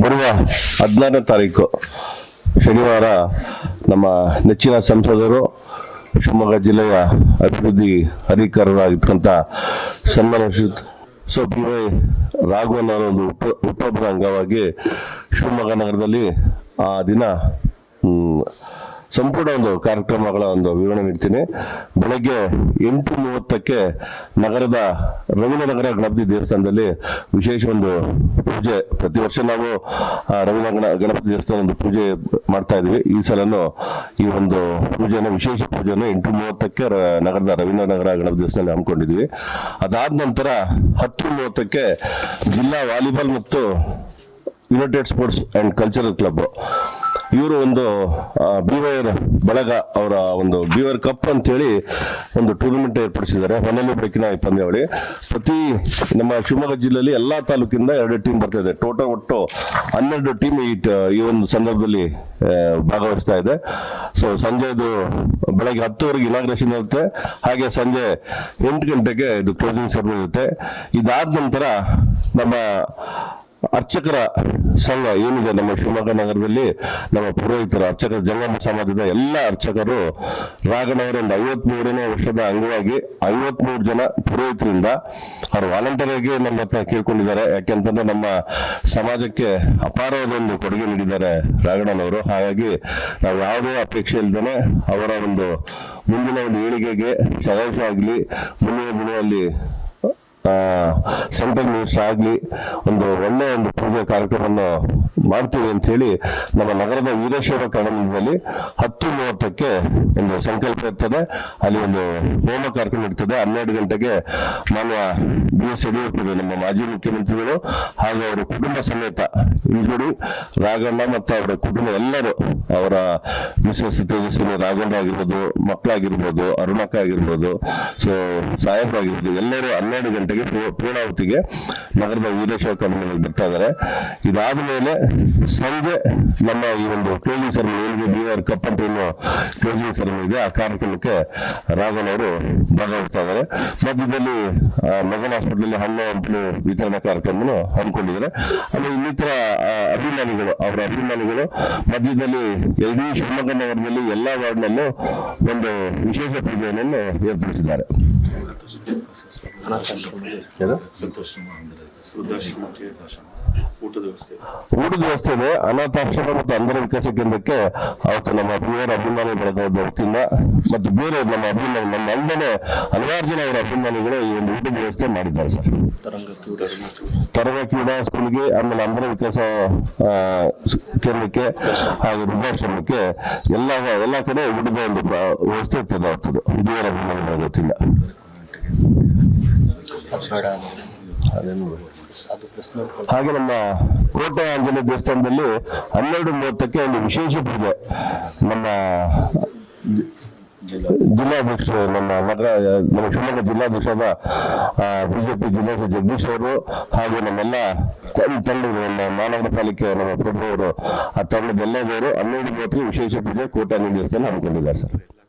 ಬರುವ 16ನೇ ತಾರೀಕು ಶನಿವಾರ ನಮ್ಮ ನೆಚ್ಚಿನ ಸಂಸದರು ಶಿವಮೊಗ್ಗ ಜಿಲ್ಲೆಯ ಅಭಿವೃದ್ಧಿ ಅಧಿಕಾರಿಗಳಾಗಿರ್ತಕ್ಕಂಥ ಸನ್ಮಾನಶ್ರೀಯುತ ಬಿ.ವೈ. ರಾಘವನ್ ಅವರ ಒಂದು ಹುಟ್ಟುಹಬ್ಬದ ಅಂಗವಾಗಿ ಶಿವಮೊಗ್ಗ ನಗರದಲ್ಲಿ ಆ ದಿನ ಸಂಪೂರ್ಣ ಒಂದು ಕಾರ್ಯಕ್ರಮಗಳ ಒಂದು ವಿವರಣೆ ನೀಡ್ತೀನಿ. ಬೆಳಗ್ಗೆ 8:30ಕ್ಕೆ ನಗರದ ರವೀಂದ್ರನಗರ ಗಣಪತಿ ದೇವಸ್ಥಾನದಲ್ಲಿ ವಿಶೇಷ ಒಂದು ಪೂಜೆ. ಪ್ರತಿ ವರ್ಷ ನಾವು ರವೀಂದ್ರನಗರ ಗಣಪತಿ ದೇವಸ್ಥಾನ ಒಂದು ಪೂಜೆ ಮಾಡ್ತಾ ಇದ್ವಿ. ಈ ಸಲನು ಈ ಒಂದು ಪೂಜೆಯನ್ನು ವಿಶೇಷ ಪೂಜೆಯನ್ನು 8:30ಕ್ಕೆ ನಗರದ ರವೀಂದ್ರನಗರ ಗಣಪತಿ ದೇವಸ್ಥಾನದಲ್ಲಿ ಹಮ್ಮಿಕೊಂಡಿದ್ವಿ. ಅದಾದ ನಂತರ 10:30ಕ್ಕೆ ಜಿಲ್ಲಾ ವಾಲಿಬಾಲ್ ಮತ್ತು United sports and cultural club ಇವರು ಒಂದು ಬಿ.ವೈ. ಬಳಗ ಅವರ ಒಂದು ಬಿ.ವೈ. ಕಪ್ ಅಂತೇಳಿ ಒಂದು ಟೂರ್ನಮೆಂಟ್ ಏರ್ಪಡಿಸಿದ್ದಾರೆ. ಹೊನ್ನಳ್ಳಿ ಬೆಳಕಿನ ಪಂದ್ಯಾವಳಿ. ಪ್ರತಿ ನಮ್ಮ ಶಿವಮೊಗ್ಗ ಜಿಲ್ಲೆಯಲ್ಲಿ ಎಲ್ಲಾ ತಾಲೂಕಿಂದ 2 ಟೀಮ್ ಬರ್ತಾ ಇದೆ. ಟೋಟಲ್ ಒಟ್ಟು 12 ಟೀಮ್ ಈ ಒಂದು ಸಂದರ್ಭದಲ್ಲಿ ಭಾಗವಹಿಸ್ತಾ ಇದೆ. ಸೊ ಸಂಜೆದು ಬೆಳಗ್ಗೆ 10 ಇನಾಗ್ರೇಷನ್ ಇರುತ್ತೆ. ಹಾಗೆ ಸಂಜೆ 8 ಗಂಟೆಗೆ ಇದು ಕ್ಲೋಸಿಂಗ್ ಸೆರೆಮನಿ ಇರುತ್ತೆ. ಇದಾದ ನಂತರ ನಮ್ಮ ಅರ್ಚಕರ ಸಂಘ ಏನಿದೆ ನಮ್ಮ ಶಿವಮೊಗ್ಗ ನಗರದಲ್ಲಿ, ನಮ್ಮ ಪುರೋಹಿತರ ಅರ್ಚಕರ ಜಂಗಮ ಸಮಾಜದ ಎಲ್ಲ ಅರ್ಚಕರು ರಾಘಣ್ಣವರ ಒಂದು 53ನೇ ವರ್ಷದ ಅಂಗವಾಗಿ 53 ಜನ ಪುರೋಹಿತರಿಂದ ಅವರು ವಾಲಂಟಿಯರ್ ಆಗಿ ನಮ್ಮ ಹತ್ರ ಕೇಳ್ಕೊಂಡಿದ್ದಾರೆ. ಯಾಕೆಂತಂದ್ರೆ ನಮ್ಮ ಸಮಾಜಕ್ಕೆ ಅಪಾರವಾದ ಒಂದು ಕೊಡುಗೆ ನೀಡಿದ್ದಾರೆ ರಾಘಣ್ಣನವರು. ಹಾಗಾಗಿ ನಾವು ಯಾವುದೇ ಅಪೇಕ್ಷೆ ಇಲ್ದೇನೆ ಅವರ ಒಂದು ಮುಂದಿನ ಒಂದು ಏಳಿಗೆಗೆ ಸದಸ್ಯ ಮುಂದಿನ ದಿನದಲ್ಲಿ ಸೆಂಟ್ರಲ್ ಮಿನಿಸ್ಟರ್ ಆಗ್ಲಿ ಒಂದು ಒಳ್ಳೆ ಒಂದು ಪೂಜೆ ಕಾರ್ಯಕ್ರಮವನ್ನು ಮಾಡ್ತೀವಿ ಅಂತ ಹೇಳಿ ನಮ್ಮ ನಗರದ ವೀರೇಶ್ವರ ಕಲಾಮಂದಿರದಲ್ಲಿ 10:30ಕ್ಕೆ ಒಂದು ಸಂಕಲ್ಪ ಇರ್ತದೆ. ಅಲ್ಲಿ ಒಂದು ಹೋಮ ಕಾರ್ಯಕ್ರಮ ಇರ್ತದೆ. 12 ಗಂಟೆಗೆ ಮಾನ್ಯ ಬಿ.ಎಸ್. ಯಡಿಯೂರಪ್ಪ ನಮ್ಮ ಮಾಜಿ ಮುಖ್ಯಮಂತ್ರಿಗಳು ಹಾಗೂ ಅವರ ಕುಟುಂಬ ಸಮೇತ ಇನ್ಕ್ಲೂಡಿ ರಾಘಣ್ಣ ಮತ್ತು ಅವರ ಕುಟುಂಬ ಎಲ್ಲರೂ, ಅವರ ಮಿಸಸ್ ತೇಜಸ್ವಿನಿ ರಾಘಣ್ಣ ಆಗಿರ್ಬೋದು, ಮಕ್ಕಳಾಗಿರ್ಬೋದು, ಅರುಣಕ್ಕ ಆಗಿರ್ಬೋದು, ಸೊ ಸಾಹೇಬ್ರಾಗಿರ್ಬೋದು, ಎಲ್ಲರೂ 12 ಗಂಟೆಗೆ ಪೂರ್ಣಾವತಿಗೆ ನಗರದ ವೀರೇಶ್ವರ ಕಲಾಮಂದಿರದಲ್ಲಿ ಬರ್ತಾ ಇದ್ದಾರೆ. ಇದಾದ ಮೇಲೆ ಸಂಜೆ ನಮ್ಮ ಈ ಒಂದು ಕ್ಲೋಸಿಂಗ್ ಸೆರೆಮನಿ ಏನಿದೆ, ಬಿ.ವೈ. ಕಪ್ ಅಂತ ಏನು ಕ್ಲೋಸಿಂಗ್ ಸೆರೆಮನಿ ಇದೆ, ಆ ಕಾರ್ಯಕ್ರಮಕ್ಕೆ ರಾಘವನ್ ಅವರು ಭಾಗವಹಿಸ್ತಾ ಇದ್ದಾರೆ. ಮಧ್ಯದಲ್ಲಿ ಮಗನ್ ಹಾಸ್ಪಿಟಲ್ ಹಣ್ಣು ಹಂಪಲು ವಿತರಣಾ ಕಾರ್ಯಕ್ರಮ ಹಮ್ಮಿಕೊಂಡಿದ್ದಾರೆ. ಅಲ್ಲಿ ಇನ್ನಿತರ ಅಭಿಮಾನಿಗಳು, ಅವರ ಅಭಿಮಾನಿಗಳು ಮಧ್ಯದಲ್ಲಿ ಇಡೀ ಶಿವಮೊಗ್ಗ ನಗರದಲ್ಲಿ ಎಲ್ಲಾ ವಾರ್ಡ್ನಲ್ಲೂ ಒಂದು ವಿಶೇಷ ಪೂಜೆಯನ್ನು ಏರ್ಪಡಿಸಿದ್ದಾರೆ. ಊಟದ ವ್ಯವಸ್ಥೆ ಇದೆ. ಅನಾಥಾಶ್ರಮ ಮತ್ತು ಅಂಧರ ವಿಕಾಸ ಕೇಂದ್ರಕ್ಕೆ ಅವತ್ತು ನಮ್ಮ ಬೇರೆ ಅಭಿಮಾನಿ ಬಳಗದ ವತಿಯಿಂದ ಮತ್ತು ಬೇರೆ ನಮ್ಮ ಅಭಿಮಾನಿ ನಮ್ಮ ಅಲ್ಲದೆ ಹಲವಾರು ಜನ ಅವರ ಅಭಿಮಾನಿಗಳು ಈ ಒಂದು ಊಟದ ವ್ಯವಸ್ಥೆ ಮಾಡಿದ್ದಾರೆ ಸರ್. ತರಂಗ ಕ್ರೀಡಾ ಸ್ಕೂಲ್ಗೆ, ಆಮೇಲೆ ಅಂಧರ ವಿಕಾಸ ಕೇಂದ್ರಕ್ಕೆ ಹಾಗೂ ವೃದ್ಧಾಶ್ರಮಕ್ಕೆ ಎಲ್ಲ ಕಡೆ ಊಟದ ಒಂದು ವ್ಯವಸ್ಥೆ ಇರ್ತದೆ ಅವತ್ತು ಬೇರೆ ಅಭಿಮಾನಿ ಬಳಗದ ವತಿಯಿಂದ. ಹಾಗೆ ನಮ್ಮ ಕೋಟೆ ಆಂಜನೇಯ ದೇವಸ್ಥಾನದಲ್ಲಿ 12:30ಕ್ಕೆ ಒಂದು ವಿಶೇಷ ಪೂಜೆ ನಮ್ಮ ಜಿಲ್ಲಾಧ್ಯಕ್ಷರು, ನಮ್ಮ ಶಿವಮೊಗ್ಗ ಜಿಲ್ಲಾಧ್ಯಕ್ಷರಾದ ಬಿಜೆಪಿ ಜಿಲ್ಲಾಧ್ಯಕ್ಷ ಜಗದೀಶ್ ಅವರು ಹಾಗೂ ನಮ್ಮೆಲ್ಲ ತಂಡಗಳು, ನಮ್ಮ ಮಹಾನಗರ ಪಾಲಿಕೆ ನಮ್ಮ ಪ್ರಭು ಅವರು, ಆ ತಂಡದ ಎಲ್ಲದವರು 12:30ಕ್ಕೆ ವಿಶೇಷ ಪೂಜೆ ಕೋಟೆ ಆಂಜನೇಯ ದೇವಸ್ಥಾನ ಹಮ್ಮಿಕೊಂಡಿದ್ದಾರೆ ಸರ್.